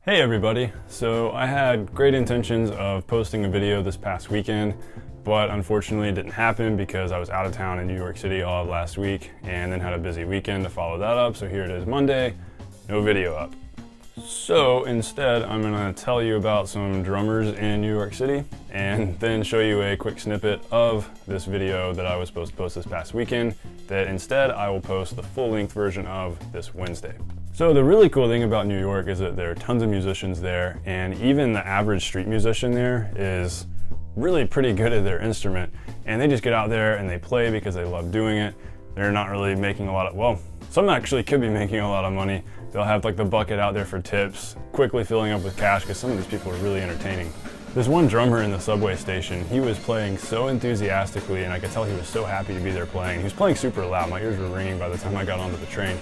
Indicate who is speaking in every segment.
Speaker 1: Hey everybody, so I had great intentions of posting a video this past weekend, but unfortunately it didn't happen because I was out of town in New York City all of last week and then had a busy weekend to follow that up. So here it is Monday, no video up. So instead I'm gonna tell you about some drummers in New York City and then show you a quick snippet of this video that I was supposed to post this past weekend that instead I will post the full-length version of this Wednesday. So the really cool thing about New York is that there are tons of musicians there, and even the average street musician there is really pretty good at their instrument, and they just get out there and they play because they love doing it. They're not really making a lot of, well, some actually could be making a lot of money. They'll have like the bucket out there for tips, quickly filling up with cash because some of these people are really entertaining. There's one drummer in the subway station. He was playing so enthusiastically, and I could tell he was so happy to be there playing. He was playing super loud. My ears were ringing by the time I got onto the train.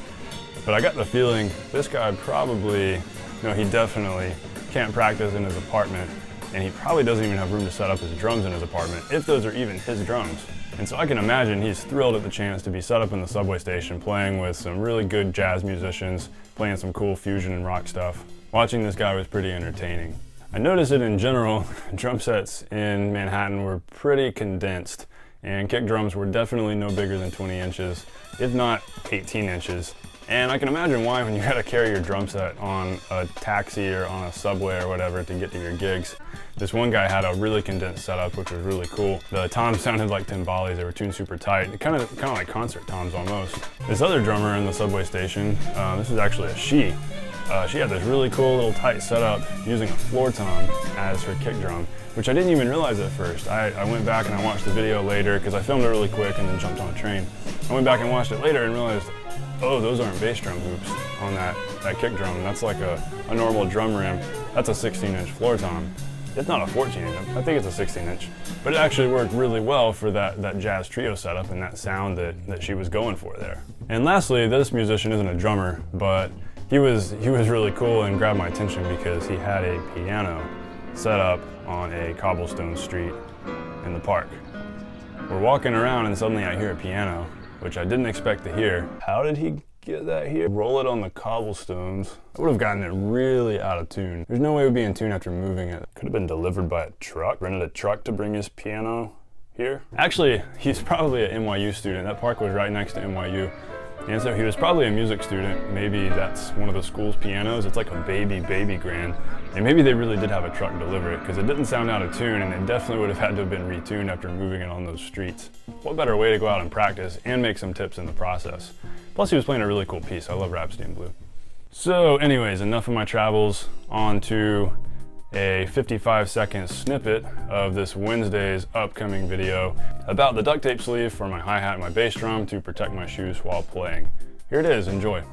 Speaker 1: But I got the feeling this guy probably, he definitely can't practice in his apartment, and he probably doesn't even have room to set up his drums in his apartment, if those are even his drums. And so I can imagine he's thrilled at the chance to be set up in the subway station playing with some really good jazz musicians, playing some cool fusion and rock stuff. Watching this guy was pretty entertaining. I noticed that in general, drum sets in Manhattan were pretty condensed, and kick drums were definitely no bigger than 20 inches, if not 18 inches. And I can imagine why when you gotta carry your drum set on a taxi or on a subway or whatever to get to your gigs. This one guy had a really condensed setup, which was really cool. The toms sounded like timbales, they were tuned super tight, kind of like concert toms almost. This other drummer in the subway station, this is actually a she. She had this really cool little tight setup using a floor tom as her kick drum, which I didn't even realize at first. I went back and I watched the video later because I filmed it really quick and then jumped on a train. I went back and watched it later and realized, oh, those aren't bass drum hoops on that kick drum. That's like a normal drum rim. That's a 16-inch floor tom. It's not a 14-inch, I think it's a 16-inch. But it actually worked really well for that jazz trio setup and that sound that she was going for there. And lastly, this musician isn't a drummer, but he was really cool and grabbed my attention because he had a piano set up on a cobblestone street in the park. We're walking around and suddenly I hear a piano, which I didn't expect to hear. How did he get that here? Roll it on the cobblestones. I would have gotten it really out of tune. There's no way it would be in tune after moving it. Could have been delivered by a truck. Rented a truck to bring his piano here. Actually, he's probably an NYU student. That park was right next to NYU. And so he was probably a music student. Maybe that's one of the school's pianos. It's like a baby grand. And maybe they really did have a truck deliver it because it didn't sound out of tune, and it definitely would have had to have been retuned after moving it on those streets. What better way to go out and practice and make some tips in the process? Plus he was playing a really cool piece. I love Rhapsody in Blue. So anyways, enough of my travels. On to a 55-second snippet of this Wednesday's upcoming video about the duct tape sleeve for my hi-hat and my bass drum to protect my shoes while playing. Here it is, enjoy.